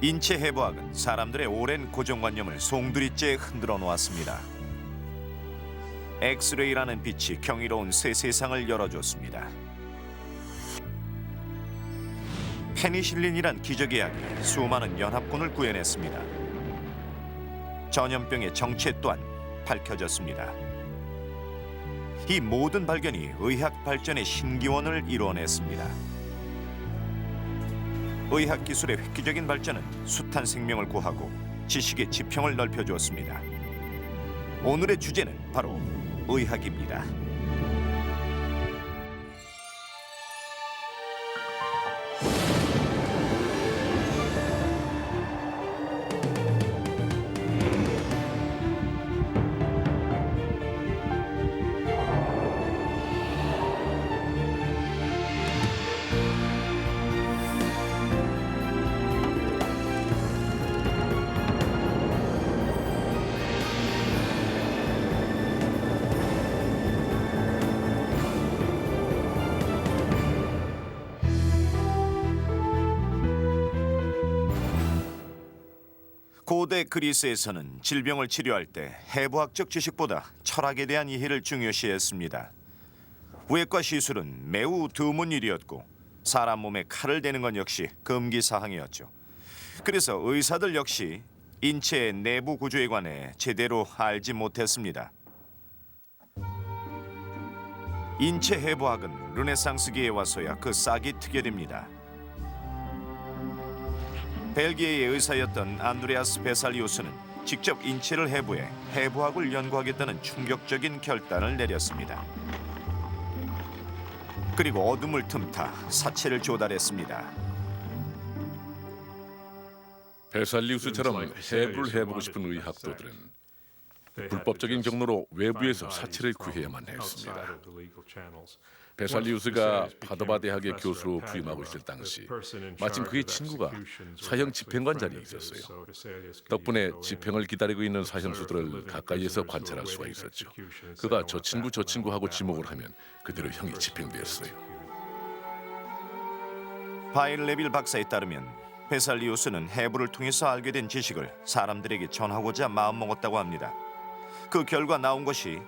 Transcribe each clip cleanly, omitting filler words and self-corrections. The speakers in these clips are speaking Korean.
인체 해부학은 사람들의 오랜 고정관념을 송두리째 흔들어 놓았습니다. 엑스레이라는 빛이 경이로운 새 세상을 열어줬습니다. 페니실린이란 기적의 약이 수많은 연합군을 구해냈습니다. 전염병의 정체 또한 밝혀졌습니다. 이 모든 발견이 의학 발전의 신기원을 이루어냈습니다. 의학 기술의 획기적인 발전은 숱한 생명을 구하고 지식의 지평을 넓혀주었습니다. 오늘의 주제는 바로 의학입니다. 고대 그리스에서는 질병을 치료할 때 해부학적 지식보다 철학에 대한 이해를 중요시했습니다. 외과 시술은 매우 드문 일이었고 사람 몸에 칼을 대는 건 역시 금기 사항이었죠. 그래서 의사들 역시 인체의 내부 구조에 관해 제대로 알지 못했습니다. 인체 해부학은 르네상스기에 와서야 그 싹이 트게 됩니다. 벨기에의 의사였던 안드레아스 베살리우스는 직접 인체를 해부해 해부학을 연구하겠다는 충격적인 결단을 내렸습니다. 그리고 어둠을 틈타 사체를 조달했습니다. 베살리우스처럼 해부를 해보고 싶은 의학도들은 불법적인 경로로 외부에서 사체를 구해야만 했습니다. 베살리우스가 파도바 대학의 교수로 부임하고 있을 당시 마침 그의 친구가 사형 집행관 자리에 있었어요. 덕분에 집행을 기다리고 있는 사형수들을 가까이에서 관찰할 수가 있었죠. 그가 저 친구하고 지목을 하면 그대로 형이 집행되었어요. 바일 레빌 박사에 따르면 베살리우스는 해부를 통해서 알게 된 지식을 사람들에게 전하고자 마음먹었다고 합니다. 그 결과 나온 것이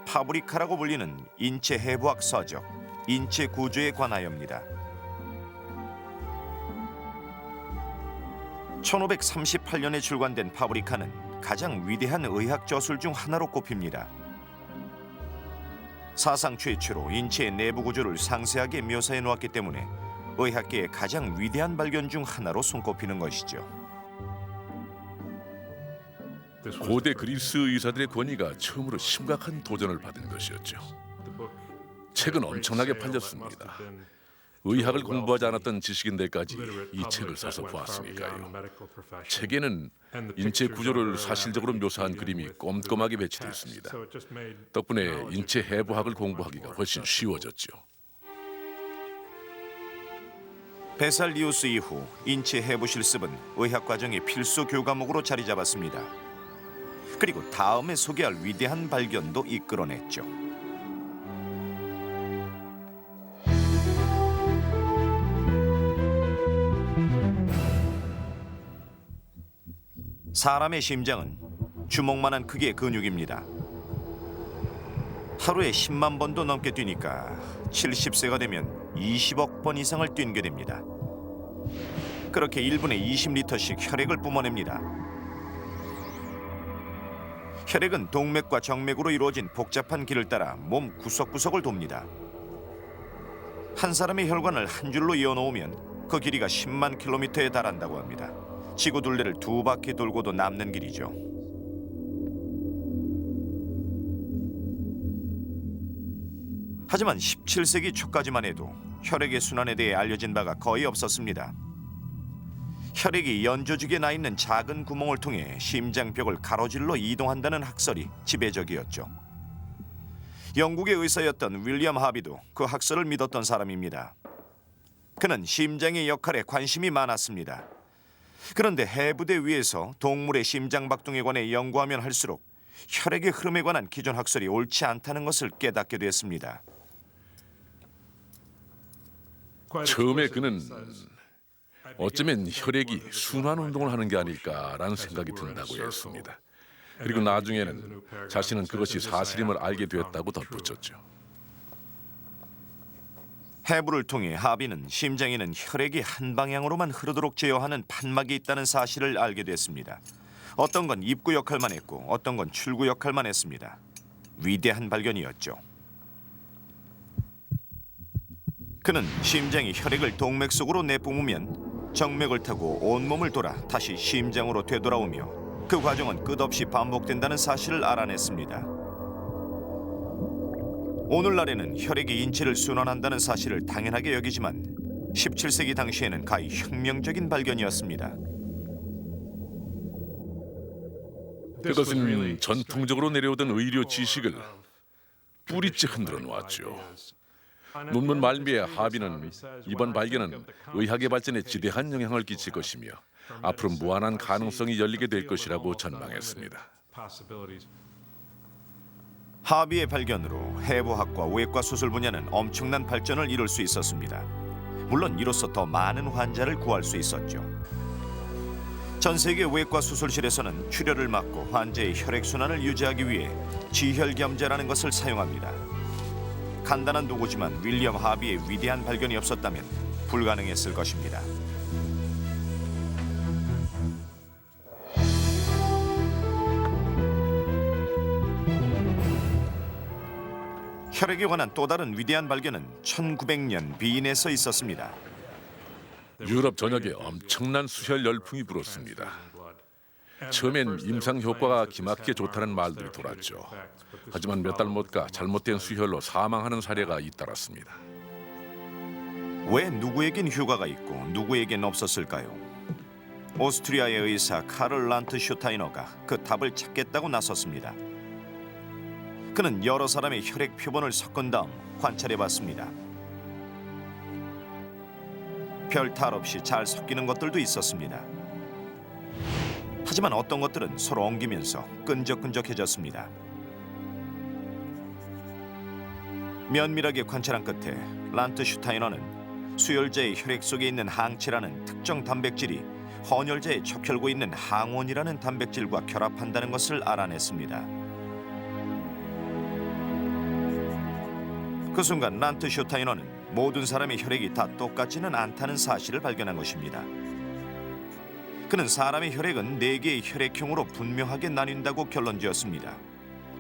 파브리카라고 불리는 인체 해부학 서적, 인체 구조에 관하여입니다. 1538년에 출간된 파브리카는 가장 위대한 의학 저술 중 하나로 꼽힙니다. 사상 최초로 인체의 내부 구조를 상세하게 묘사해 놓았기 때문에 의학계의 가장 위대한 발견 중 하나로 손꼽히는 것이죠. 고대 그리스 의사들의 권위가 처음으로 심각한 도전을 받은 것이었죠. 책은 엄청나게 팔렸습니다. 의학을 공부하지 않았던 지식인들까지 이 책을 사서 보았으니까요. 책에는 인체 구조를 사실적으로 묘사한 그림이 꼼꼼하게 배치되어 있습니다. 덕분에 인체 해부학을 공부하기가 훨씬 쉬워졌죠. 베살리우스 이후 인체 해부 실습은 의학 과정의 필수 교과목으로 자리 잡았습니다. 그리고 다음에 소개할 위대한 발견도 이끌어냈죠. 사람의 심장은 주먹만한 크기의 근육입니다. 하루에 10만 번도 넘게 뛰니까 70세가 되면 20억 번 이상을 뛰게 됩니다. 그렇게 1분에 20리터씩 혈액을 뿜어냅니다. 혈액은 동맥과 정맥으로 이루어진 복잡한 길을 따라 몸 구석구석을 돕니다. 한 사람의 혈관을 한 줄로 이어놓으면 그 길이가 10만 킬로미터에 달한다고 합니다. 지구 둘레를 2바퀴 돌고도 남는 길이죠. 하지만 17세기 초까지만 해도 혈액의 순환에 대해 알려진 바가 거의 없었습니다. 혈액이 연조직에 나 있는 작은 구멍을 통해 심장벽을 가로질러 이동한다는 학설이 지배적이었죠. 영국의 의사였던 윌리엄 하비도 그 학설을 믿었던 사람입니다. 그는 심장의 역할에 관심이 많았습니다. 그런데 해부대 위에서 동물의 심장 박동에 관해 연구하면 할수록 혈액의 흐름에 관한 기존 학설이 옳지 않다는 것을 깨닫게 됐습니다. 처음에 그는 어쩌면 혈액이 순환 운동을 하는 게 아닐까라는 생각이 든다고 했습니다. 그리고 나중에는 자신은 그것이 사실임을 알게 되었다고 덧붙였죠. 해부를 통해 하비는 심장에는 혈액이 한 방향으로만 흐르도록 제어하는 판막이 있다는 사실을 알게 됐습니다. 어떤 건 입구 역할만 했고 어떤 건 출구 역할만 했습니다. 위대한 발견이었죠. 그는 심장이 혈액을 동맥 속으로 내뿜으면 정맥을 타고 온몸을 돌아 다시 심장으로 되돌아오며 그 과정은 끝없이 반복된다는 사실을 알아냈습니다. 오늘날에는 혈액이 인체를 순환한다는 사실을 당연하게 여기지만 17세기 당시에는 가히 혁명적인 발견이었습니다. 그것은 전통적으로 내려오던 의료 지식을 뿌리째 흔들어 놓았죠. 논문 말미에 하비는 이번 발견은 의학의 발전에 지대한 영향을 끼칠 것이며 앞으로 무한한 가능성이 열리게 될 것이라고 전망했습니다. 하비의 발견으로 해부학과 외과 수술 분야는 엄청난 발전을 이룰 수 있었습니다. 물론 이로써 더 많은 환자를 구할 수 있었죠. 전 세계 외과 수술실에서는 출혈을 막고 환자의 혈액 순환을 유지하기 위해 지혈겸제라는 것을 사용합니다. 간단한 도구지만 윌리엄 하비의 위대한 발견이 없었다면 불가능했을 것입니다. 혈액에 관한 또 다른 위대한 발견은 1900년 비인에서 있었습니다. 유럽 전역에 엄청난 수혈 열풍이 불었습니다. 처음엔 임상 효과가 기막히게 좋다는 말들이 돌았죠. 하지만 몇 달 못 가 잘못된 수혈로 사망하는 사례가 잇따랐습니다. 왜 누구에겐 효과가 있고 누구에겐 없었을까요? 오스트리아의 의사 카를 란트슈타이너가 그 답을 찾겠다고 나섰습니다. 그는 여러 사람의 혈액 표본을 섞은 다음 관찰해봤습니다. 별 탈 없이 잘 섞이는 것들도 있었습니다. 하지만 어떤 것들은 서로 엉기면서 끈적끈적해졌습니다. 면밀하게 관찰한 끝에 란트슈타이너는 수혈자의 혈액 속에 있는 항체라는 특정 단백질이 헌혈자의 척혈구에 있는 항원이라는 단백질과 결합한다는 것을 알아냈습니다. 그 순간 란트슈타이너는 모든 사람의 혈액이 다 똑같지는 않다는 사실을 발견한 것입니다. 그는 사람의 혈액은 4개의 혈액형으로 분명하게 나뉜다고 결론지었습니다.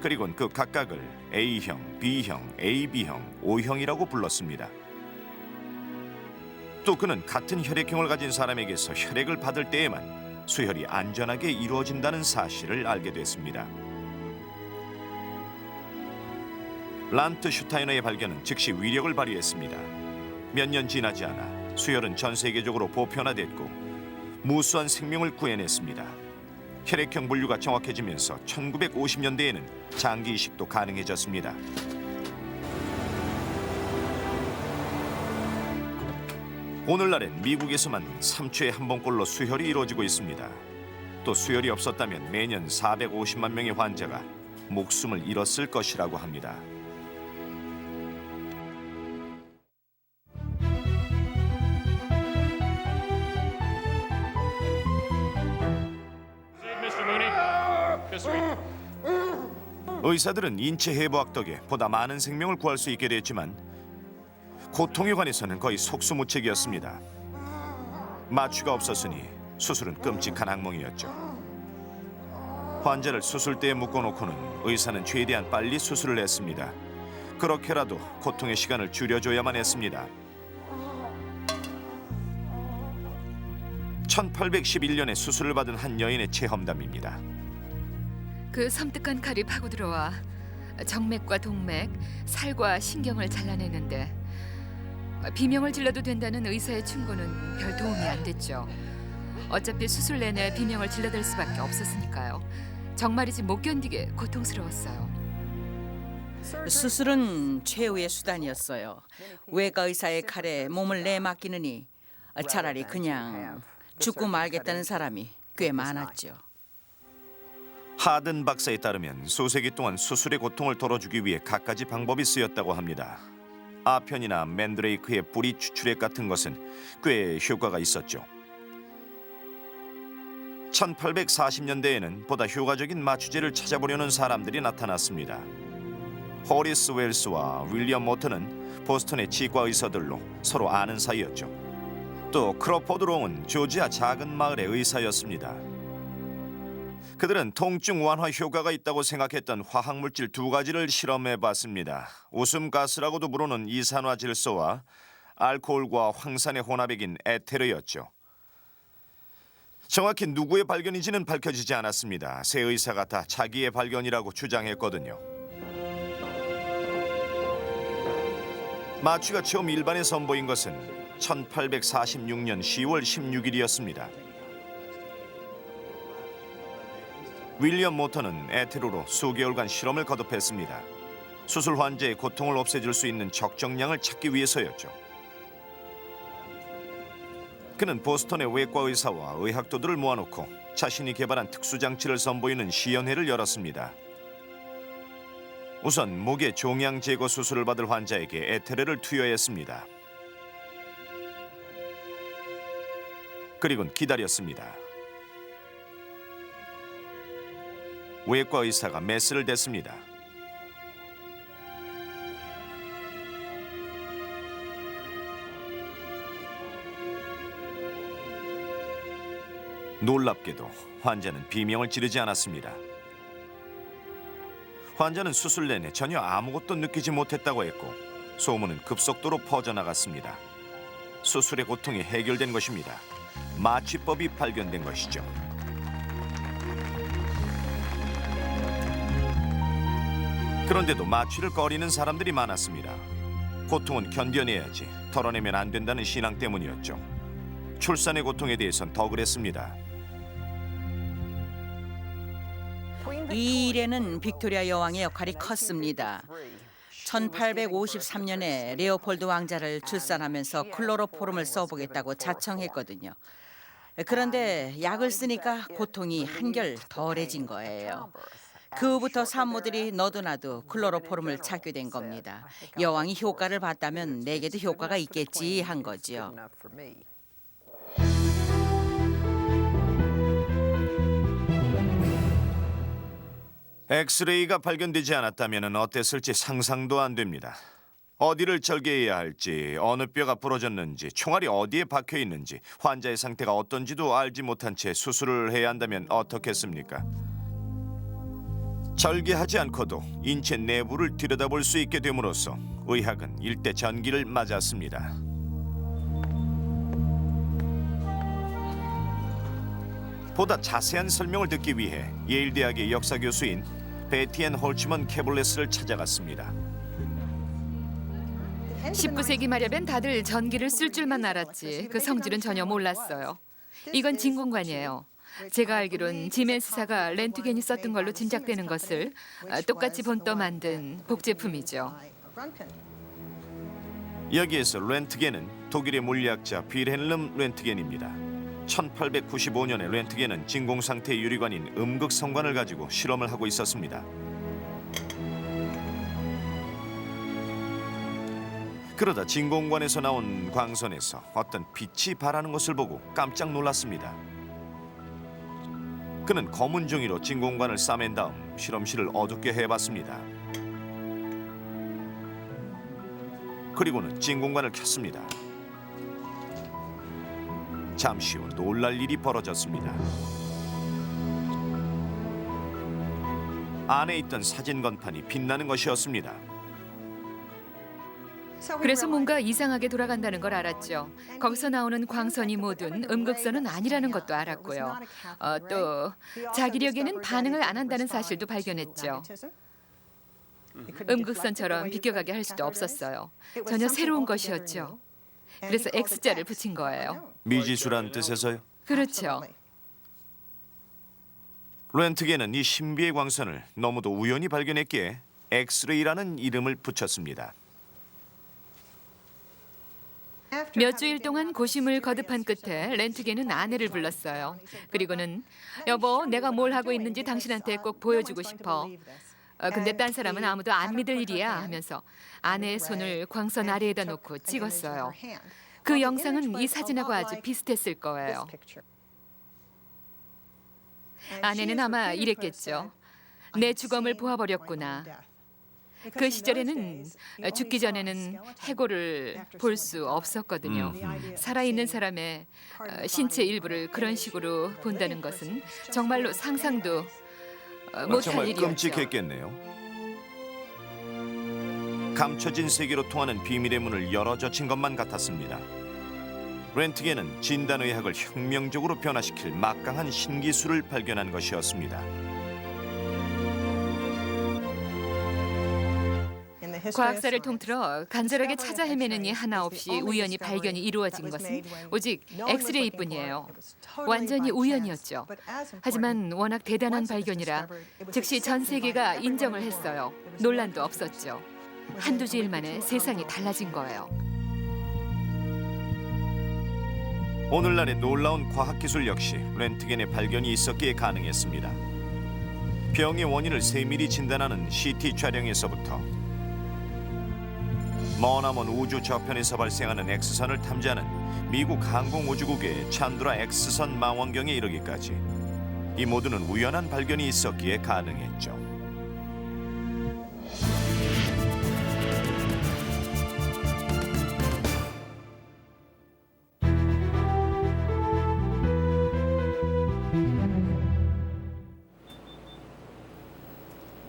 그리고는 그 각각을 A형, B형, AB형, O형이라고 불렀습니다. 또 그는 같은 혈액형을 가진 사람에게서 혈액을 받을 때에만 수혈이 안전하게 이루어진다는 사실을 알게 됐습니다. 란트슈타이너의 발견은 즉시 위력을 발휘했습니다. 몇 년 지나지 않아 수혈은 전 세계적으로 보편화됐고 무수한 생명을 구해냈습니다. 혈액형 분류가 정확해지면서 1950년대에는 장기 이식도 가능해졌습니다. 오늘날엔 미국에서만 3초에 한 번꼴로 수혈이 이루어지고 있습니다. 또 수혈이 없었다면 매년 450만 명의 환자가 목숨을 잃었을 것이라고 합니다. 의사들은 인체 해부학 덕에 보다 많은 생명을 구할 수 있게 됐지만 고통에 관해서는 거의 속수무책이었습니다. 마취가 없었으니 수술은 끔찍한 악몽이었죠. 환자를 수술대에 묶어놓고는 의사는 최대한 빨리 수술을 했습니다. 그렇게라도 고통의 시간을 줄여줘야만 했습니다. 1811년에 수술을 받은 한 여인의 체험담입니다. 그 섬뜩한 칼이 파고 들어와 정맥과 동맥, 살과 신경을 잘라내는데 비명을 질러도 된다는 의사의 충고는 별 도움이 안 됐죠. 어차피 수술 내내 비명을 질러댈 수밖에 없었으니까요. 정말이지 못 견디게 고통스러웠어요. 수술은 최후의 수단이었어요. 외과 의사의 칼에 몸을 내맡기느니 차라리 그냥 죽고 말겠다는 사람이 꽤 많았죠. 하든 박사에 따르면 수세기 동안 수술의 고통을 덜어주기 위해 갖가지 방법이 쓰였다고 합니다. 아편이나 맨드레이크의 뿌리 추출액 같은 것은 꽤 효과가 있었죠. 1840년대에는 보다 효과적인 마취제를 찾아보려는 사람들이 나타났습니다. 호리스 웰스와 윌리엄 모턴은 보스턴의 치과 의사들로 서로 아는 사이였죠. 또 크로포드 롱은 조지아 작은 마을의 의사였습니다. 그들은 통증 완화 효과가 있다고 생각했던 화학물질 2가지를 실험해봤습니다. 웃음가스라고도 부르는 이산화질소와 알코올과 황산의 혼합액인 에테르였죠. 정확히 누구의 발견인지는 밝혀지지 않았습니다. 세 의사가 다 자기의 발견이라고 주장했거든요. 마취가 처음 일반에 선보인 것은 1846년 10월 16일이었습니다. 윌리엄 모턴은 에테르로 수개월간 실험을 거듭했습니다. 수술 환자의 고통을 없애줄 수 있는 적정량을 찾기 위해서였죠. 그는 보스턴의 외과 의사와 의학도들을 모아놓고 자신이 개발한 특수장치를 선보이는 시연회를 열었습니다. 우선 목의 종양 제거 수술을 받을 환자에게 에테르를 투여했습니다. 그리고는 기다렸습니다. 외과 의사가 메스를 댔습니다. 놀랍게도 환자는 비명을 지르지 않았습니다. 환자는 수술 내내 전혀 아무것도 느끼지 못했다고 했고 소문은 급속도로 퍼져나갔습니다. 수술의 고통이 해결된 것입니다. 마취법이 발견된 것이죠. 그런데도 마취를 꺼리는 사람들이 많았습니다. 고통은 견뎌내야지 털어내면 안 된다는 신앙 때문이었죠. 출산의 고통에 대해선 더 그랬습니다. 이 일에는 빅토리아 여왕의 역할이 컸습니다. 1853년에 레오폴드 왕자를 출산하면서 클로로포름을 써보겠다고 자청했거든요. 그런데 약을 쓰니까 고통이 한결 덜해진 거예요. 그 후부터 산모들이 너도나도 클로로포름을 찾게 된 겁니다. 여왕이 효과를 봤다면 내게도 효과가 있겠지 한 거죠. 엑스레이가 발견되지 않았다면 어땠을지 상상도 안 됩니다. 어디를 절개해야 할지, 어느 뼈가 부러졌는지, 총알이 어디에 박혀 있는지, 환자의 상태가 어떤지도 알지 못한 채 수술을 해야 한다면 어떻겠습니까? 절개하지 않고도 인체 내부를 들여다볼 수 있게 됨으로써 의학은 일대 전기를 맞았습니다. 보다 자세한 설명을 듣기 위해 예일 대학의 역사 교수인 베티 앤 홀츠먼 캐블레스를 찾아갔습니다. 19세기 말엽엔 다들 전기를 쓸 줄만 알았지 그 성질은 전혀 몰랐어요. 이건 진공관이에요. 제가 알기론 지멘스사가 렌트겐이 썼던 걸로 짐작되는 것을 똑같이 본떠 만든 복제품이죠. 여기에서 렌트겐은 독일의 물리학자 빌헬름 렌트겐입니다. 1895년에 렌트겐은 진공 상태의 유리관인 음극성관을 가지고 실험을 하고 있었습니다. 그러다 진공관에서 나온 광선에서 어떤 빛이 발하는 것을 보고 깜짝 놀랐습니다. 그는 검은 종이로 진공관을 싸맨 다음 실험실을 어둡게 해봤습니다. 그리고는 진공관을 켰습니다. 잠시 후 놀랄 일이 벌어졌습니다. 안에 있던 사진 건판이 빛나는 것이었습니다. 그래서 뭔가 이상하게 돌아간다는 걸 알았죠. 거기서 나오는 광선이 모든 음극선은 아니라는 것도 알았고요. 또 자기력에는 반응을 안 한다는 사실도 발견했죠. 음극선처럼 비껴가게 할 수도 없었어요. 전혀 새로운 것이었죠. 그래서 X자를 붙인 거예요. 미지수란 뜻에서요. 그렇죠. 렌트겐은 이 신비의 광선을 너무도 우연히 발견했기에 엑스레이라는 이름을 붙였습니다. 몇 주일 동안 고심을 거듭한 끝에 렌트겐은 아내를 불렀어요. 그리고는 여보, 내가 뭘 하고 있는지 당신한테 꼭 보여주고 싶어. 근데 딴 사람은 아무도 안 믿을 일이야 하면서 아내의 손을 광선 아래에다 놓고 찍었어요. 그 영상은 이 사진하고 아주 비슷했을 거예요. 아내는 아마 이랬겠죠. 내 주검을 보아버렸구나. 그 시절에는 죽기 전에는 해골을 볼 수 없었거든요. 살아있는 사람의 신체 일부를 그런 식으로 본다는 것은 정말로 상상도 못할 정말 일이었죠. 끔찍했겠네요. 감춰진 세계로 통하는 비밀의 문을 열어젖힌 것만 같았습니다. 렌트겐은 진단의학을 혁명적으로 변화시킬 막강한 신기술을 발견한 것이었습니다. 과학사를 통틀어 간절하게 찾아 헤매는 이 하나 없이 우연히 발견이 이루어진 것은 오직 엑스레이뿐이에요. 완전히 우연이었죠. 하지만 워낙 대단한 발견이라 즉시 전 세계가 인정을 했어요. 논란도 없었죠. 한두 주일 만에 세상이 달라진 거예요. 오늘날의 놀라운 과학기술 역시 렌트겐의 발견이 있었기에 가능했습니다. 병의 원인을 세밀히 진단하는 CT 촬영에서부터 머나먼 우주 저편에서 발생하는 X선을 탐지하는 미국 항공우주국의 찬드라 X선 망원경에 이르기까지 이 모두는 우연한 발견이 있었기에 가능했죠.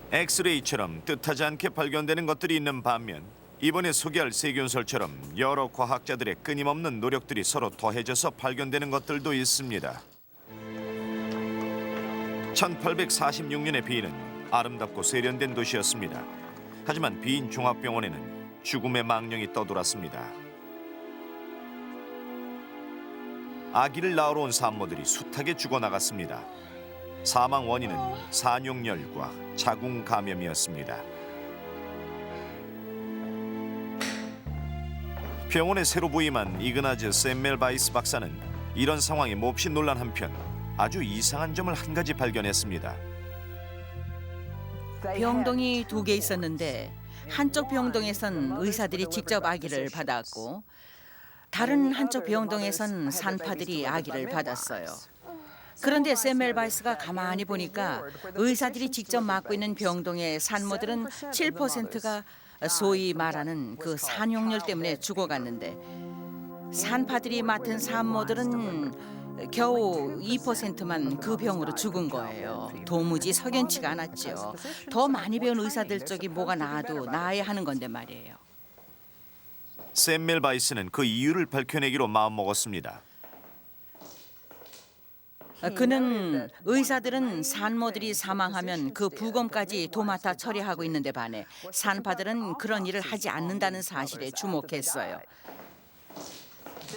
엑스레이처럼 뜻하지 않게 발견되는 것들이 있는 반면 이번에 소개할 세균설처럼 여러 과학자들의 끊임없는 노력들이 서로 더해져서 발견되는 것들도 있습니다. 1846년의 비인은 아름답고 세련된 도시였습니다. 하지만 비인 종합병원에는 죽음의 망령이 떠돌았습니다. 아기를 낳으러 온 산모들이 숱하게 죽어나갔습니다. 사망 원인은 산용열과 자궁 감염이었습니다. 병원에 새로 부임한 이그나즈 샘멜바이스 박사는 이런 상황에 몹시 놀란 한편 아주 이상한 점을 한 가지 발견했습니다. 병동이 2개 있었는데 한쪽 병동에선 의사들이 직접 아기를 받았고 다른 한쪽 병동에선 산파들이 아기를 받았어요. 그런데 샘멜바이스가 가만히 보니까 의사들이 직접 맡고 있는 병동의 산모들은 7%가 소위 말하는 그 산용열 때문에 죽어갔는데 산파들이 맡은 산모들은 겨우 2%만 그 병으로 죽은 거예요. 도무지 석연치가 않았죠. 더 많이 배운 의사들 쪽이 뭐가 나아도 나아야 하는 건데 말이에요. 샘멜바이스는 그 이유를 밝혀내기로 마음먹었습니다. 그는 의사들은 산모들이 사망하면 그 부검까지 도맡아 처리하고 있는데 반해 산파들은 그런 일을 하지 않는다는 사실에 주목했어요.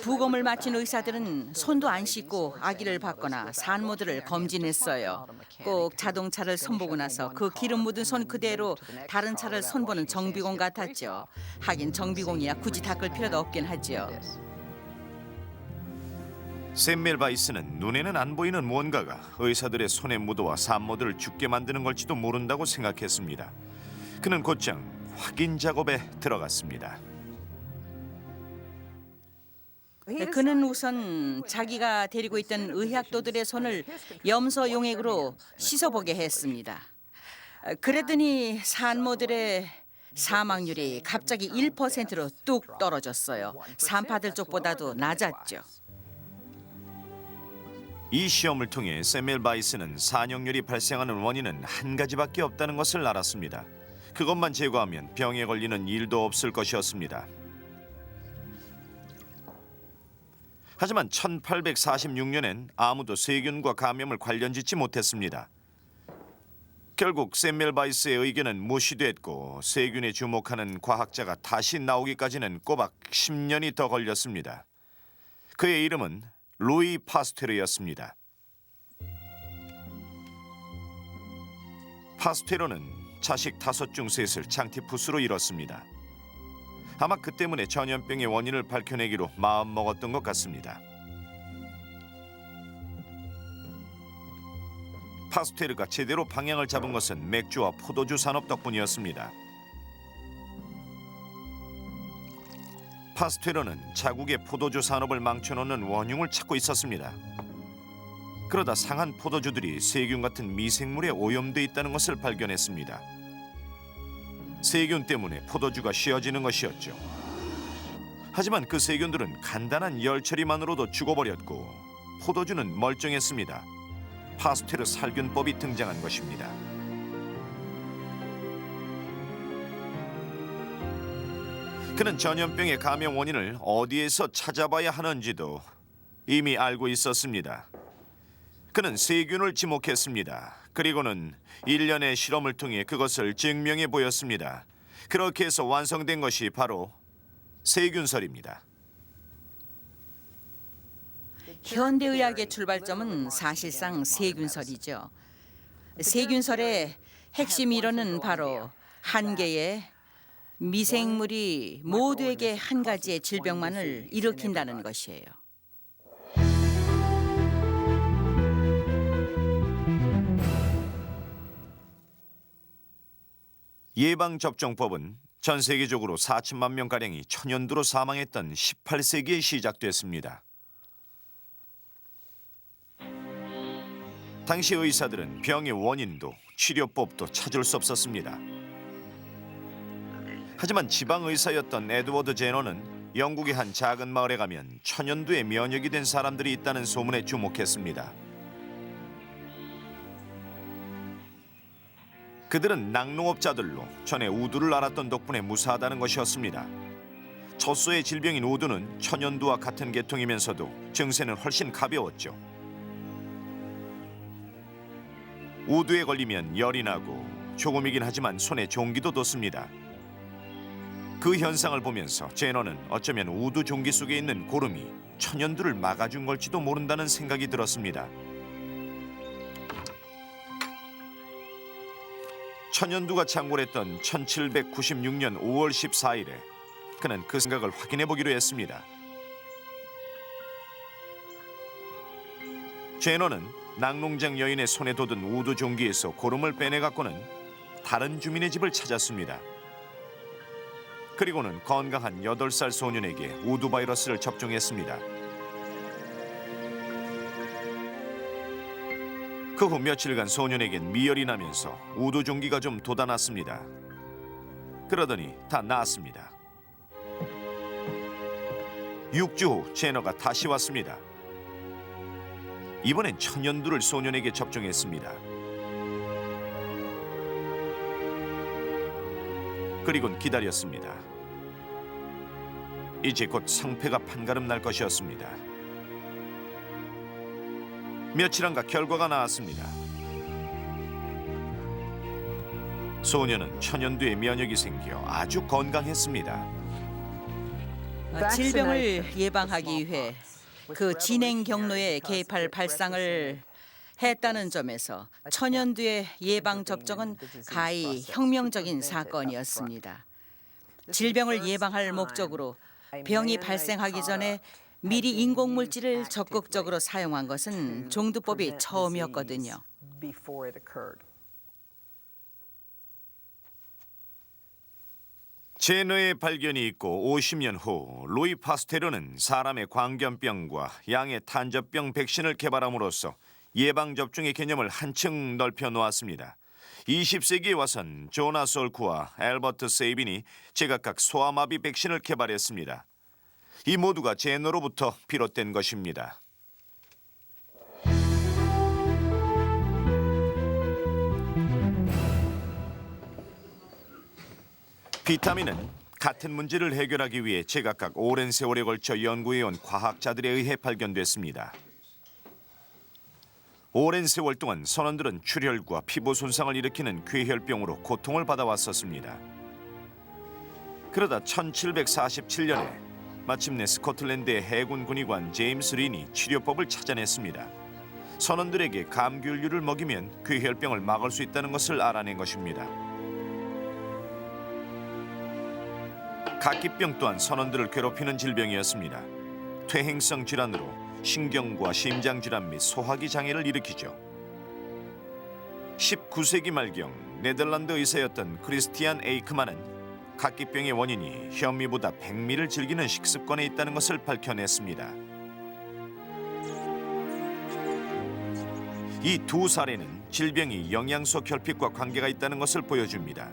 부검을 마친 의사들은 손도 안 씻고 아기를 받거나 산모들을 검진했어요. 꼭 자동차를 손보고 나서 그 기름 묻은 손 그대로 다른 차를 손보는 정비공 같았죠. 하긴 정비공이야 굳이 닦을 필요도 없긴 하죠. 샘멜바이스는 눈에는 안 보이는 무언가가 의사들의 손에 묻어와 산모들을 죽게 만드는 걸지도 모른다고 생각했습니다. 그는 곧장 확인 작업에 들어갔습니다. 그는 우선 자기가 데리고 있던 의학도들의 손을 염소 용액으로 씻어보게 했습니다. 그랬더니 산모들의 사망률이 갑자기 1%로 뚝 떨어졌어요. 산파들 쪽보다도 낮았죠. 이 시험을 통해 샘멜바이스는 산용열이 발생하는 원인은 한 가지밖에 없다는 것을 알았습니다. 그것만 제거하면 병에 걸리는 일도 없을 것이었습니다. 하지만 1846년엔 아무도 세균과 감염을 관련짓지 못했습니다. 결국 샘멜바이스의 의견은 무시됐고 세균에 주목하는 과학자가 다시 나오기까지는 꼬박 10년이 더 걸렸습니다. 그의 이름은 루이 파스테르였습니다. 파스테르는 자식 5 중 3을 장티푸스로 잃었습니다. 아마 그 때문에 전염병의 원인을 밝혀내기로 마음먹었던 것 같습니다. 파스테르가 제대로 방향을 잡은 것은 맥주와 포도주 산업 덕분이었습니다. 파스테르는 자국의 포도주 산업을 망쳐놓는 원흉을 찾고 있었습니다. 그러다 상한 포도주들이 세균 같은 미생물에 오염돼 있다는 것을 발견했습니다. 세균 때문에 포도주가 쉬어지는 것이었죠. 하지만 그 세균들은 간단한 열 처리만으로도 죽어버렸고 포도주는 멀쩡했습니다. 파스테르 살균법이 등장한 것입니다. 그는 전염병의 감염 원인을 어디에서 찾아봐야 하는지도 이미 알고 있었습니다. 그는 세균을 지목했습니다. 그리고는 일련의 실험을 통해 그것을 증명해 보였습니다. 그렇게 해서 완성된 것이 바로 세균설입니다. 현대의학의 출발점은 사실상 세균설이죠. 세균설의 핵심 이론은 바로 한 개의 미생물이 모두에게 한 가지의 질병만을 일으킨다는 것이에요. 예방접종법은 전 세계적으로 4천만 명가량이 천연두로 사망했던 18세기에 시작됐습니다. 당시 의사들은 병의 원인도 치료법도 찾을 수 없었습니다. 하지만 지방의사였던 에드워드 제너는 영국의 한 작은 마을에 가면 천연두에 면역이 된 사람들이 있다는 소문에 주목했습니다. 그들은 낙농업자들로 전에 우두를 알았던 덕분에 무사하다는 것이었습니다. 젖소의 질병인 우두는 천연두와 같은 계통이면서도 증세는 훨씬 가벼웠죠. 우두에 걸리면 열이 나고 조금이긴 하지만 손에 종기도 돋습니다. 그 현상을 보면서 제너는 어쩌면 우두 종기 속에 있는 고름이 천연두를 막아준 걸지도 모른다는 생각이 들었습니다. 천연두가 창궐했던 1796년 5월 14일에 그는 그 생각을 확인해 보기로 했습니다. 제너는 낙농장 여인의 손에 돋은 우두 종기에서 고름을 빼내갖고는 다른 주민의 집을 찾았습니다. 그리고는 건강한 8살 소년에게 우두 바이러스를 접종했습니다. 그 후 며칠간 소년에겐 미열이 나면서 우두 종기가 좀 돋아났습니다. 그러더니 다 나았습니다. 6주 후 제너가 다시 왔습니다. 이번엔 천연두를 소년에게 접종했습니다. 그리곤 기다렸습니다. 이제 곧 상패가 판가름 날 것이었습니다. 며칠 안가 결과가 나왔습니다. 소년은 천연두에 면역이 생겨 아주 건강했습니다. 질병을 예방하기 위해 그 진행 경로에 개입할 발상을 했다는 점에서 천연두의 예방 접종은 가히 혁명적인 사건이었습니다. 질병을 예방할 목적으로 병이 발생하기 전에 미리 인공물질을 적극적으로 사용한 것은 종두법이 처음이었거든요. 제너의 발견이 있고 50년 후 루이 파스테르는 사람의 광견병과 양의 탄저병 백신을 개발함으로써 예방접종의 개념을 한층 넓혀 놓았습니다. 20세기에 와선 조나 솔크와 앨버트 세이빈이 제각각 소아마비 백신을 개발했습니다. 이 모두가 제너로부터 비롯된 것입니다. 비타민은 같은 문제를 해결하기 위해 제각각 오랜 세월에 걸쳐 연구해온 과학자들에 의해 발견됐습니다. 오랜 세월 동안 선원들은 출혈과 피부 손상을 일으키는 괴혈병으로 고통을 받아왔었습니다. 그러다 1747년에 마침내 스코틀랜드의 해군 군의관 제임스 린이 치료법을 찾아냈습니다. 선원들에게 감귤류를 먹이면 괴혈병을 막을 수 있다는 것을 알아낸 것입니다. 각기병 또한 선원들을 괴롭히는 질병이었습니다. 퇴행성 질환으로 신경과 심장 질환 및 소화기 장애를 일으키죠. 19세기 말경 네덜란드 의사였던 크리스티안 에이크만은 각기병의 원인이 현미보다 백미를 즐기는 식습관에 있다는 것을 밝혀냈습니다. 이 두 사례는 질병이 영양소 결핍과 관계가 있다는 것을 보여줍니다.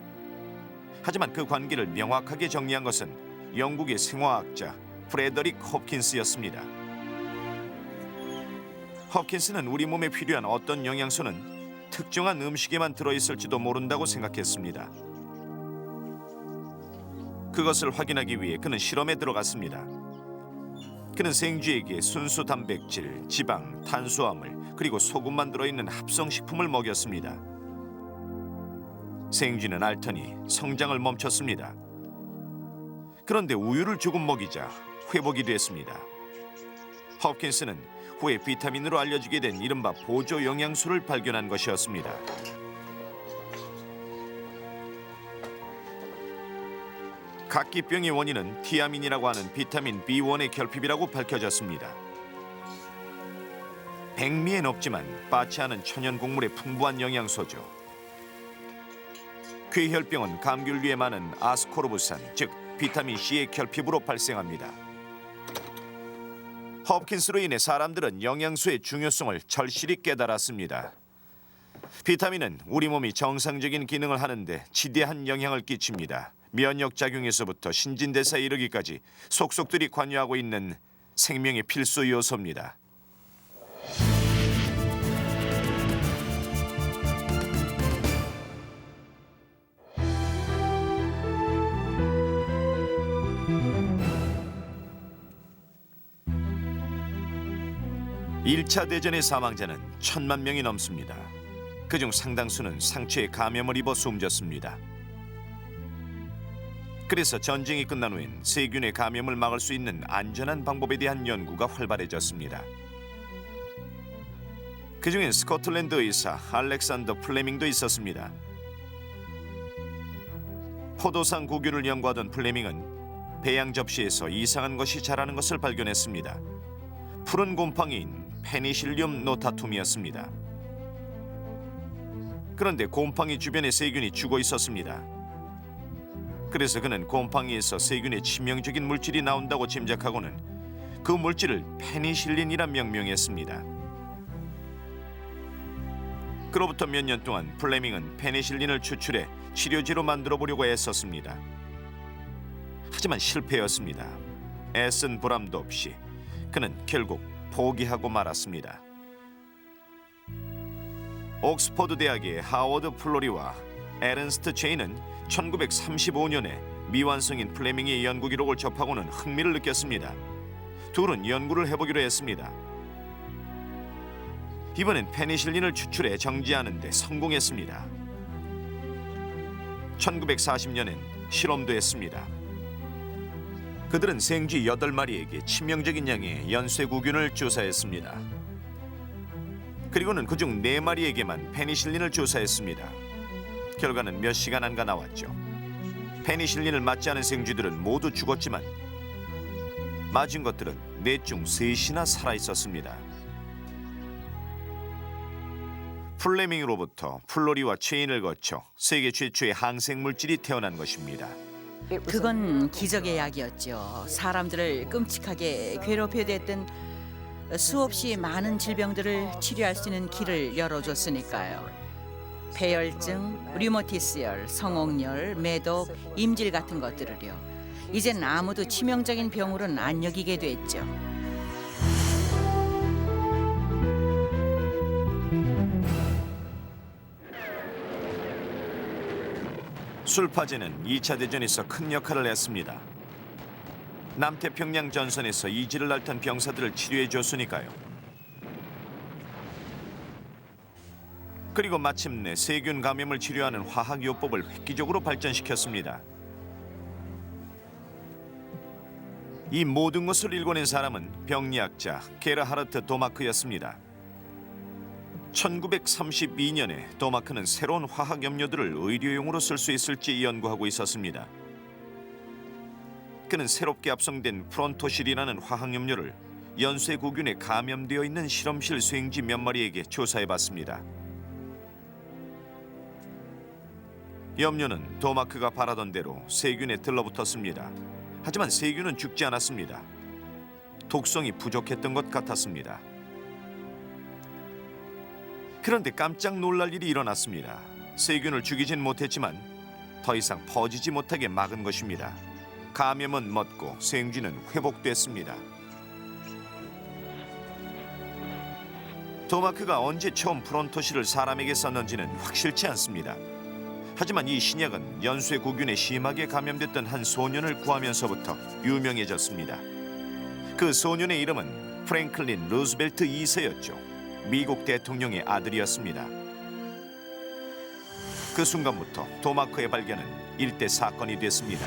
하지만 그 관계를 명확하게 정리한 것은 영국의 생화학자 프레더릭 홉킨스였습니다. 홉킨스는 우리 몸에 필요한 어떤 영양소는 특정한 음식에만 들어있을지도 모른다고 생각했습니다. 그것을 확인하기 위해 그는 실험에 들어갔습니다. 그는 생쥐에게 순수 단백질, 지방, 탄수화물, 그리고 소금만 들어있는 합성식품을 먹였습니다. 생쥐는 앓더니 성장을 멈췄습니다. 그런데 우유를 조금 먹이자 회복이 됐습니다. 홉킨스는 후에 비타민으로 알려지게 된 이른바 보조 영양소를 발견한 것이었습니다. 각기병의 원인은 티아민이라고 하는 비타민 B1의 결핍이라고 밝혀졌습니다. 백미엔 없지만 빠지 않은 천연 곡물의 풍부한 영양소죠. 괴혈병은 감귤류에 많은 아스코르브산, 즉 비타민 C의 결핍으로 발생합니다. 홉킨스로 인해 사람들은 영양소의 중요성을 절실히 깨달았습니다. 비타민은 우리 몸이 정상적인 기능을 하는데 지대한 영향을 끼칩니다. 면역작용에서부터 신진대사에 이르기까지 속속들이 관여하고 있는 생명의 필수 요소입니다. (1차) 대전의 사망자는 1,000만 명이 넘습니다. 그중 상당수는 상처에 감염을 입어 숨졌습니다. 그래서 전쟁이 끝난 후엔 세균의 감염을 막을 수 있는 안전한 방법에 대한 연구가 활발해졌습니다. 그중엔 스코틀랜드 의사 알렉산더 플레밍도 있었습니다. 포도상 구균을 연구하던 플레밍은 배양 접시에서 이상한 것이 자라는 것을 발견했습니다. 푸른 곰팡이인 페니실륨 노타툼이었습니다. 그런데 곰팡이 주변에 세균이 죽어 있었습니다. 그래서 그는 곰팡이에서 세균의 치명적인 물질이 나온다고 짐작하고는 그 물질을 페니실린이라 명명했습니다. 그로부터 몇 년 동안 플레밍은 페니실린을 추출해 치료제로 만들어 보려고 애썼습니다. 하지만 실패였습니다. 애쓴 보람도 없이 그는 결국 포기하고 말았습니다. 옥스퍼드 대학의 하워드 플로리와 에른스트 체인은 1935년에 미완성인 플레밍의 연구 기록을 접하고는 흥미를 느꼈습니다. 둘은 연구를 해보기로 했습니다. 이번엔 페니실린을 추출해 정지하는 데 성공했습니다. 1940년엔 실험도 했습니다. 그들은 생쥐 8마리에게 치명적인 양의 연쇄구균을 주사했습니다. 그리고는 그중 4마리에게만 페니실린을 주사했습니다. 결과는 몇 시간 안가 나왔죠. 페니실린을 맞지 않은 생쥐들은 모두 죽었지만 맞은 것들은 4 중 3이나 살아있었습니다. 플레밍으로부터 플로리와 체인을 거쳐 세계 최초의 항생물질이 태어난 것입니다. 그건 기적의 약이었죠. 사람들을 끔찍하게 괴롭혀댔던 수없이 많은 질병들을 치료할 수 있는 길을 열어줬으니까요. 폐혈증, 류머티스열, 성홍열, 매독, 임질 같은 것들을요. 이젠 아무도 치명적인 병으로는 안 여기게 됐죠. 술파제는 2차 대전에서 큰 역할을 했습니다. 남태평양 전선에서 이지를 앓던 병사들을 치료해 줬으니까요. 그리고 마침내 세균 감염을 치료하는 화학요법을 획기적으로 발전시켰습니다. 이 모든 것을 일궈낸 사람은 병리학자 게르하르트 도마크였습니다. 1932년에 도마크는 새로운 화학염료들을 의료용으로 쓸 수 있을지 연구하고 있었습니다. 그는 새롭게 합성된 프론토실이라는 화학염료를 연쇄구균에 감염되어 있는 실험실 수행지 몇 마리에게 조사해봤습니다. 염료는 도마크가 바라던 대로 세균에 들러붙었습니다. 하지만 세균은 죽지 않았습니다. 독성이 부족했던 것 같았습니다. 그런데 깜짝 놀랄 일이 일어났습니다. 세균을 죽이진 못했지만 더 이상 퍼지지 못하게 막은 것입니다. 감염은 멎고 생쥐는 회복됐습니다. 도마크가 언제 처음 프론토시를 사람에게 썼는지는 확실치 않습니다. 하지만 이 신약은 연쇄구균에 심하게 감염됐던 한 소년을 구하면서부터 유명해졌습니다. 그 소년의 이름은 프랭클린 루즈벨트 2세였죠. 미국 대통령의 아들이었습니다. 그 순간부터 도마크의 발견은 일대 사건이 됐습니다.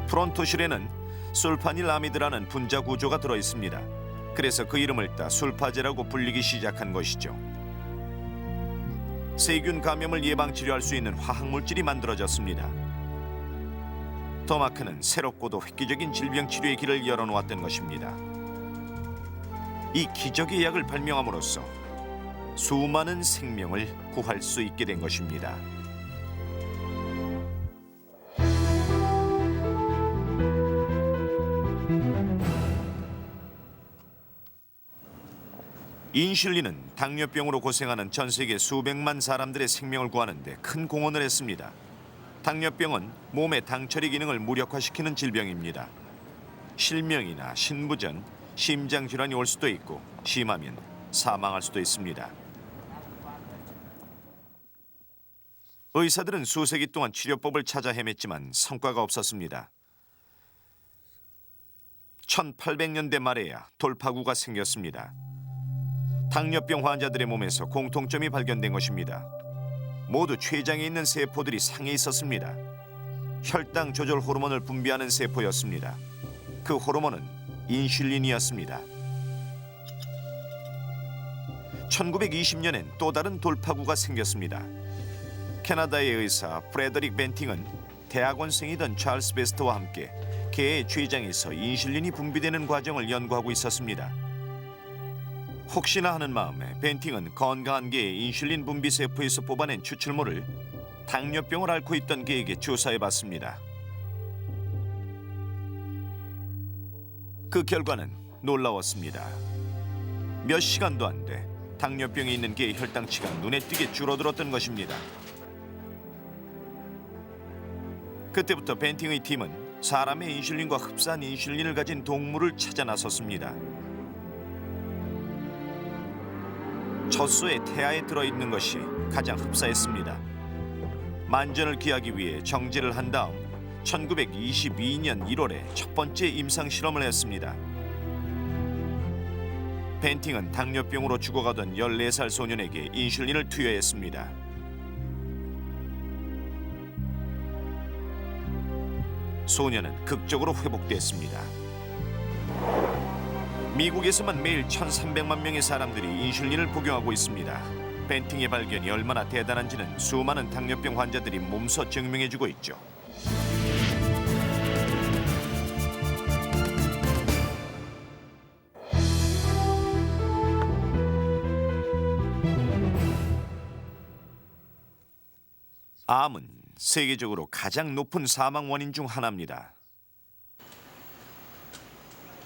프론토실에는 술파닐아미드라는 분자 구조가 들어 있습니다. 그래서 그 이름을 따 술파제라고 불리기 시작한 것이죠. 세균 감염을 예방 치료할 수 있는 화학 물질이 만들어졌습니다. 도마크는 새롭고도 획기적인 질병 치료의 길을 열어놓았던 것입니다. 이 기적의 약을 발명함으로써 수많은 생명을 구할 수 있게 된 것입니다. 인슐린은 당뇨병으로 고생하는 전 세계 수백만 사람들의 생명을 구하는 데 큰 공헌을 했습니다. 당뇨병은 몸의 당 처리 기능을 무력화시키는 질병입니다. 실명이나 신부전, 심장 질환이 올 수도 있고 심하면 사망할 수도 있습니다. 의사들은 수세기 동안 치료법을 찾아 헤맸지만 성과가 없었습니다. 1800년대 말에야 돌파구가 생겼습니다. 당뇨병 환자들의 몸에서 공통점이 발견된 것입니다. 모두 췌장에 있는 세포들이 상해 있었습니다. 혈당 조절 호르몬을 분비하는 세포였습니다. 그 호르몬은 인슐린이었습니다. 1920년엔 또 다른 돌파구가 생겼습니다. 캐나다의 의사 프레더릭 벤팅은 대학원생이던 찰스 베스트와 함께 개의 췌장에서 인슐린이 분비되는 과정을 연구하고 있었습니다. 혹시나 하는 마음에 벤팅은 건강한 개의 인슐린 분비 세포에서 뽑아낸 추출물을 당뇨병을 앓고 있던 개에게 주사해봤습니다. 그 결과는 놀라웠습니다. 몇 시간도 안 돼 당뇨병에 있는 개의 혈당치가 눈에 띄게 줄어들었던 것입니다. 그때부터 벤팅의 팀은 사람의 인슐린과 흡사한 인슐린을 가진 동물을 찾아 나섰습니다. 젖소의 태아에 들어있는 것이 가장 흡사했습니다. 만전을 기하기 위해 정제를 한 다음 1922년 1월에 첫 번째 임상 실험을 했습니다. 벤팅은 당뇨병으로 죽어가던 14살 소년에게 인슐린을 투여했습니다. 소년은 극적으로 회복됐습니다. 미국에서만 매일 1,300만 명의 사람들이 인슐린을 복용하고 있습니다. 벤팅의 발견이 얼마나 대단한지는 수많은 당뇨병 환자들이 몸소 증명해주고 있죠. 암은 세계적으로 가장 높은 사망 원인 중 하나입니다.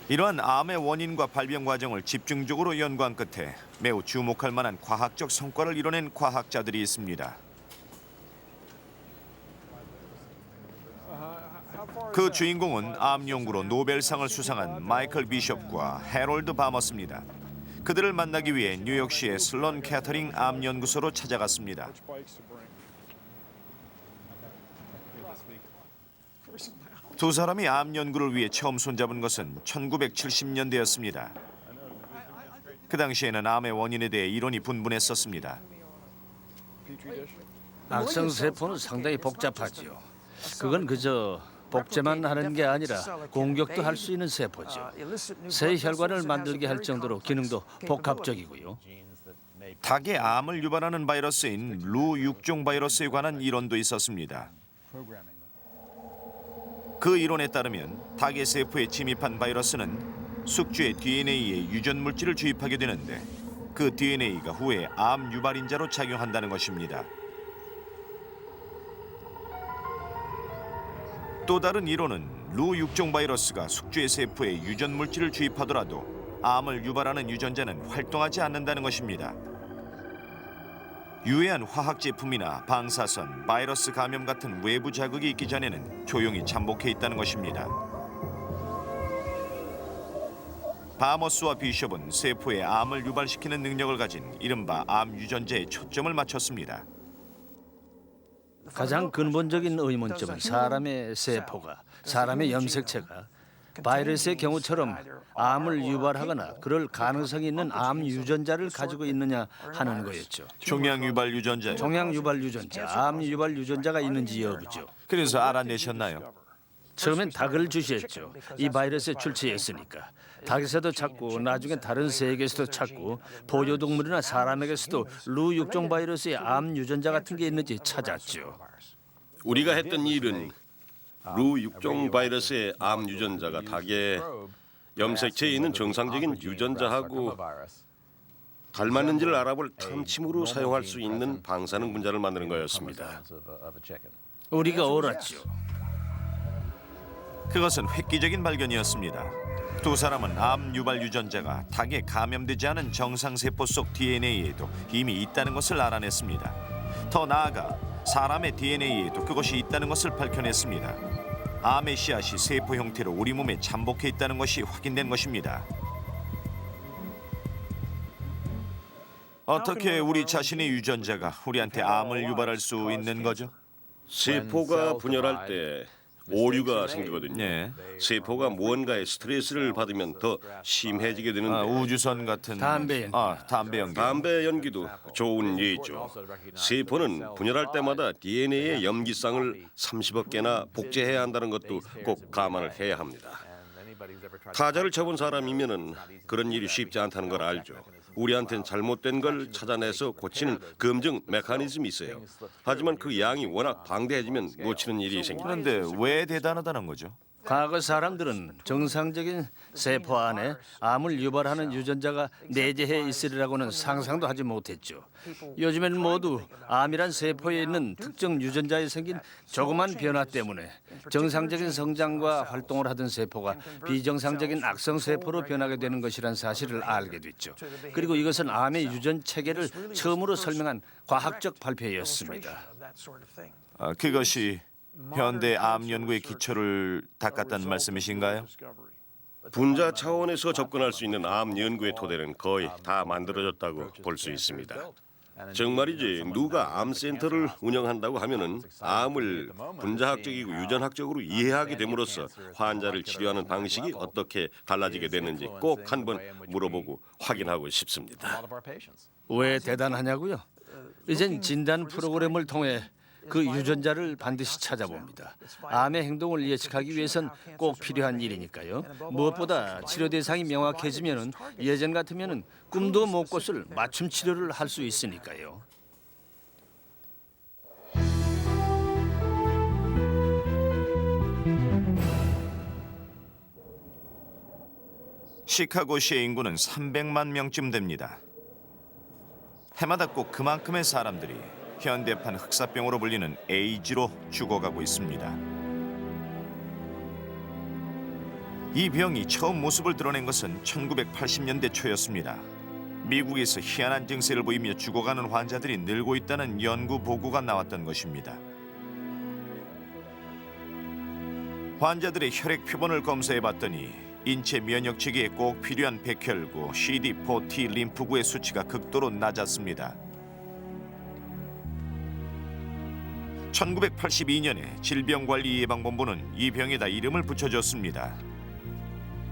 이러한 암의 원인과 발병 과정을 집중적으로 연구한 끝에 매우 주목할 만한 과학적 성과를 이뤄낸 과학자들이 있습니다. 그 주인공은 암 연구로 노벨상을 수상한 마이클 비숍과 해롤드 바머스입니다. 그들을 만나기 위해 뉴욕시의 슬론 캐터링 암 연구소로 찾아갔습니다. 두 사람이 암 연구를 위해 처음 손잡은 것은 1970년대였습니다. 그 당시에는 암의 원인에 대해 이론이 분분했었습니다. 악성 세포는 상당히 복잡하지요. 그건 그저 복제만 하는 게 아니라 공격도 할 수 있는 세포죠. 새 혈관을 만들게 할 정도로 기능도 복합적이고요. 닭의 암을 유발하는 바이러스인 루 6종 바이러스에 관한 이론도 있었습니다. 그 이론에 따르면 닭의 세포에 침입한 바이러스는 숙주의 DNA에 유전 물질을 주입하게 되는데 그 DNA가 후에 암 유발인자로 작용한다는 것입니다. 또 다른 이론은 루 6종 바이러스가 숙주의 세포에 유전 물질을 주입하더라도 암을 유발하는 유전자는 활동하지 않는다는 것입니다. 유해한 화학 제품이나 방사선, 바이러스 감염 같은 외부 자극이 있기 전에는 조용히 잠복해 있다는 것입니다. 바머스와 비숍은 세포에 암을 유발시키는 능력을 가진 이른바 암 유전자에 초점을 맞췄습니다. 가장 근본적인 의문점은 사람의 세포가, 사람의 염색체가 바이러스의 경우처럼 암을 유발하거나 그럴 가능성이 있는 암 유전자를 가지고 있느냐 하는 거였죠. 종양 유발 유전자요. 종양 유발 유전자, 암 유발 유전자가 있는지 여부죠. 그래서 알아내셨나요? 처음엔 닭을 주시했죠. 이 바이러스의 출처였으니까. 닭에서도 찾고 나중에 다른 새에게서도 찾고 포유동물이나 사람에게서도 루 육종 바이러스의 암 유전자 같은 게 있는지 찾았죠. 우리가 했던 일은 루 육종 바이러스의 암 유전자가 닭의 염색체에 있는 정상적인 유전자하고 닮았는지를 알아볼 탐침으로 사용할 수 있는 방사능 분자를 만드는 거였습니다. 우리가 옳았죠. 그것은 획기적인 발견이었습니다. 두 사람은 암 유발 유전자가 닭에 감염되지 않은 정상세포 속 DNA에도 이미 있다는 것을 알아냈습니다. 더 나아가 사람의 DNA에도 그것이 있다는 것을 밝혀냈습니다. 암의 씨앗이 세포 형태로 우리 몸에 잠복해 있다는 것이 확인된 것입니다. 어떻게 우리 자신의 유전자가 우리한테 암을 유발할 수 있는 거죠? 세포가 분열할 때 오류가 생기거든요. 네. 세포가 무언가의 스트레스를 받으면 더 심해지게 되는데 우주선 같은 담배 연기. 담배 연기. 담배 연기도 좋은 예죠. 세포는 분열할 때마다 DNA의 염기쌍을 30억 개나 복제해야 한다는 것도 꼭 감안을 해야 합니다. 타자를 쳐본 사람이면은 그런 일이 쉽지 않다는 걸 알죠. 우리한텐 잘못된 걸 찾아내서 고치는 검증 메커니즘이 있어요. 하지만 그 양이 워낙 방대해지면 놓치는 일이 생깁니다. 그런데 왜 대단하다는 거죠? 과거 사람들은 정상적인 세포 안에 암을 유발하는 유전자가 내재해 있으리라고는 상상도 하지 못했죠. 요즘엔 모두 암이란 세포에 있는 특정 유전자에 생긴 조그만 변화 때문에 정상적인 성장과 활동을 하던 세포가 비정상적인 악성 세포로 변하게 되는 것이란 사실을 알게 됐죠. 그리고 이것은 암의 유전 체계를 처음으로 설명한 과학적 발표였습니다. 그것이 현대 암 연구의 기초를 닦았다는 말씀이신가요? 분자 차원에서 접근할 수 있는 암 연구의 토대는 거의 다 만들어졌다고 볼 수 있습니다. 정말이지 누가 암센터를 운영한다고 하면은 암을 분자학적이고 유전학적으로 이해하게 됨으로써 환자를 치료하는 방식이 어떻게 달라지게 됐는지 꼭 한번 물어보고 확인하고 싶습니다. 왜 대단하냐고요? 이젠 진단 프로그램을 통해 그 유전자를 반드시 찾아봅니다. 암의 행동을 예측하기 위해선 꼭 필요한 일이니까요. 무엇보다 치료 대상이 명확해지면은 예전 같으면은 꿈도 못 꿨을 맞춤 치료를 할 수 있으니까요. 시카고시의 인구는 300만 명쯤 됩니다. 해마다 꼭 그만큼의 사람들이 현대판 흑사병으로 불리는 에이즈로 죽어가고 있습니다. 이 병이 처음 모습을 드러낸 것은 1980년대 초였습니다. 미국에서 희한한 증세를 보이며 죽어가는 환자들이 늘고 있다는 연구 보고가 나왔던 것입니다. 환자들의 혈액 표본을 검사해봤더니 인체 면역 체계에 꼭 필요한 백혈구, CD4 T 림프구의 수치가 극도로 낮았습니다. 1982년에 질병관리예방본부는 이 병에다 이름을 붙여줬습니다.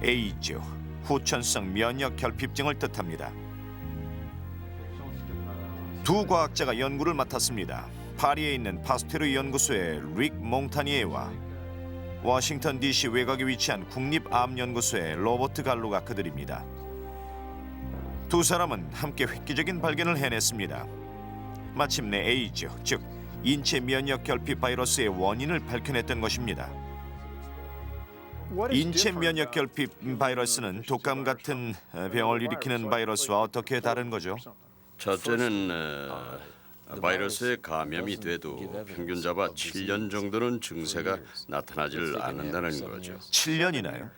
에이즈, 후천성 면역 결핍증을 뜻합니다. 두 과학자가 연구를 맡았습니다. 파리에 있는 파스테르 연구소의 릭 몽타니에와 워싱턴 DC 외곽에 위치한 국립암연구소의 로버트 갈로가 그들입니다. 두 사람은 함께 획기적인 발견을 해냈습니다. 마침내 에이즈, 즉 인체 면역 결핍 바이러스의 원인을 밝혀냈던 것입니다. 인체 면역 결핍 바이러스는 독감 같은 병을 일으키는 바이러스와 어떻게 다른 거죠? 첫째는 바이러스에 감염이 돼도 평균 잡아 7년 정도는 증세가 나타나질 않는다는 거죠. 7년이나요?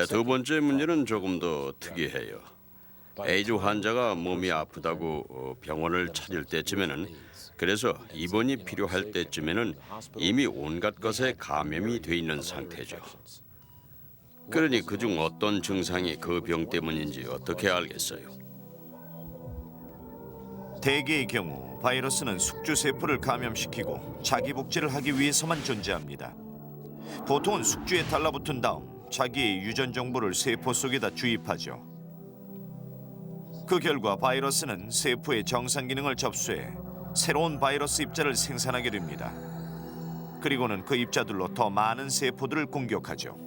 두 번째 문제는 조금 더 특이해요. 에이즈 환자가 몸이 아프다고 병원을 찾을 때쯤에는, 그래서 입원이 필요할 때쯤에는 이미 온갖 것에 감염이 돼 있는 상태죠. 그러니 그중 어떤 증상이 그 병 때문인지 어떻게 알겠어요? 대개의 경우 바이러스는 숙주 세포를 감염시키고 자기 복제를 하기 위해서만 존재합니다. 보통은 숙주에 달라붙은 다음 자기의 유전 정보를 세포 속에다 주입하죠. 그 결과 바이러스는 세포의 정상 기능을 접수해 새로운 바이러스 입자를 생산하게 됩니다. 그리고는 그 입자들로 더 많은 세포들을 공격하죠.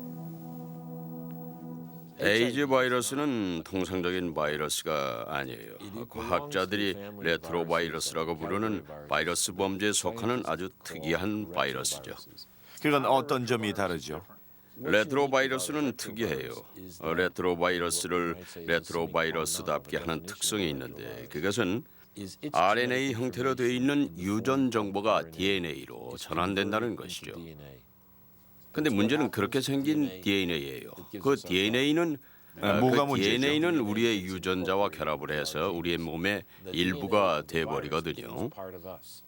에이즈 바이러스는 통상적인 바이러스가 아니에요. 과학자들이 레트로바이러스라고 부르는 바이러스 범죄에 속하는 아주 특이한 바이러스죠. 그건 어떤 점이 다르죠? 레트로바이러스는 특이해요. 레트로바이러스를 레트로바이러스답게 하는 특성이 있는데, 그것은 RNA 형태로 되어 있는 유전 정보가 DNA로 전환된다는 것이죠. 근데 문제는 그렇게 생긴 DNA예요. 그 DNA는 뭐가 문제죠? DNA는 우리의 유전자와 결합을 해서 우리의 몸의 일부가 돼버리거든요.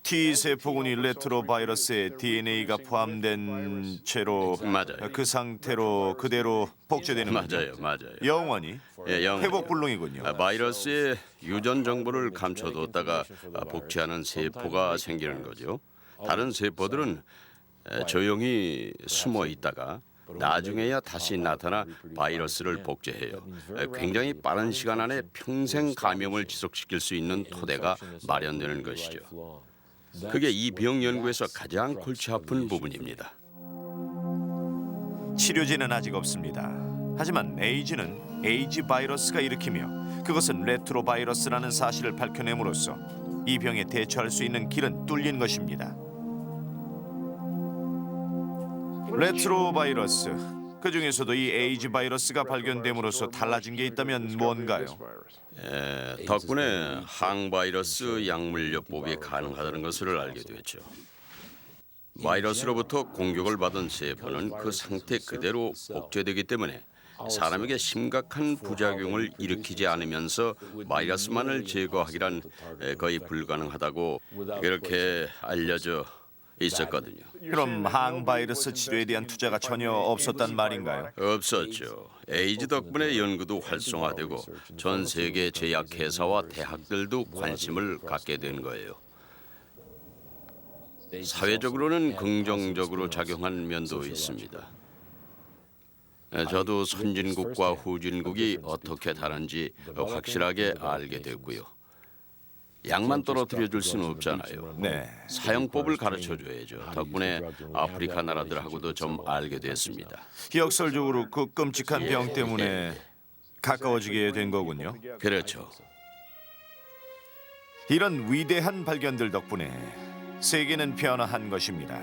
T 세포군이 레트로 바이러스에 DNA가 포함된 채로 맞아요. 그 상태로 그대로 복제되는 거죠. 맞아요. 영원히 예, 회복 불능이군요. 바이러스의 유전 정보를 감춰뒀다가 복제하는 세포가 생기는 거죠. 다른 세포들은 조용히 숨어 있다가 나중에야 다시 나타나 바이러스를 복제해요. 굉장히 빠른 시간 안에 평생 감염을 지속시킬 수 있는 토대가 마련되는 것이죠. 그게 이 병 연구에서 가장 골치 아픈 부분입니다. 치료제는 아직 없습니다. 하지만 에이즈는 에이즈 바이러스가 일으키며 그것은 레트로 바이러스라는 사실을 밝혀냄으로써 이 병에 대처할 수 있는 길은 뚫린 것입니다. 레트로 바이러스, 그 중에서도 이 에이즈 바이러스가 발견됨으로써 달라진 게 있다면 뭔가요? 덕분에 항바이러스 약물요법이 가능하다는 것을 알게 됐죠. 바이러스로부터 공격을 받은 세포는 그 상태 그대로 복제되기 때문에 사람에게 심각한 부작용을 일으키지 않으면서 바이러스만을 제거하기란 거의 불가능하다고 그렇게 알려져 있었거든요. 그럼 항바이러스 치료에 대한 투자가 전혀 없었단 말인가요? 없었죠. 에이즈 덕분에 연구도 활성화되고 전 세계 제약회사와 대학들도 관심을 갖게 된 거예요. 사회적으로는 긍정적으로 작용한 면도 있습니다. 저도 선진국과 후진국이 어떻게 다른지 확실하게 알게 됐고요. 약만 떨어뜨려 줄 수는 없잖아요. 네. 사용법을 가르쳐줘야죠. 덕분에 아프리카 나라들하고도 좀 알게 됐습니다. 역설적으로 그 끔찍한 병 때문에 가까워지게 된 거군요. 그렇죠. 이런 위대한 발견들 덕분에 세계는 변화한 것입니다.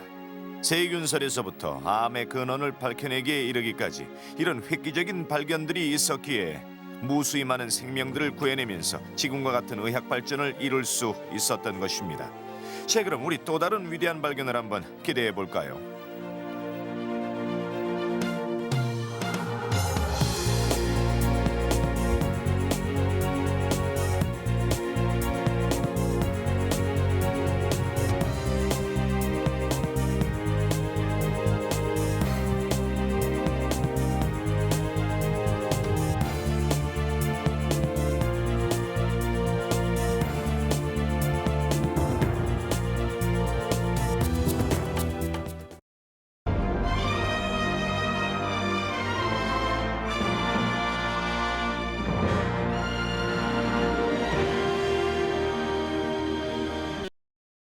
세균설에서부터 암의 근원을 밝혀내기에 이르기까지 이런 획기적인 발견들이 있었기에 무수히 많은 생명들을 구해내면서 지금과 같은 의학 발전을 이룰 수 있었던 것입니다. 자, 그럼 우리 또 다른 위대한 발견을 한번 기대해 볼까요?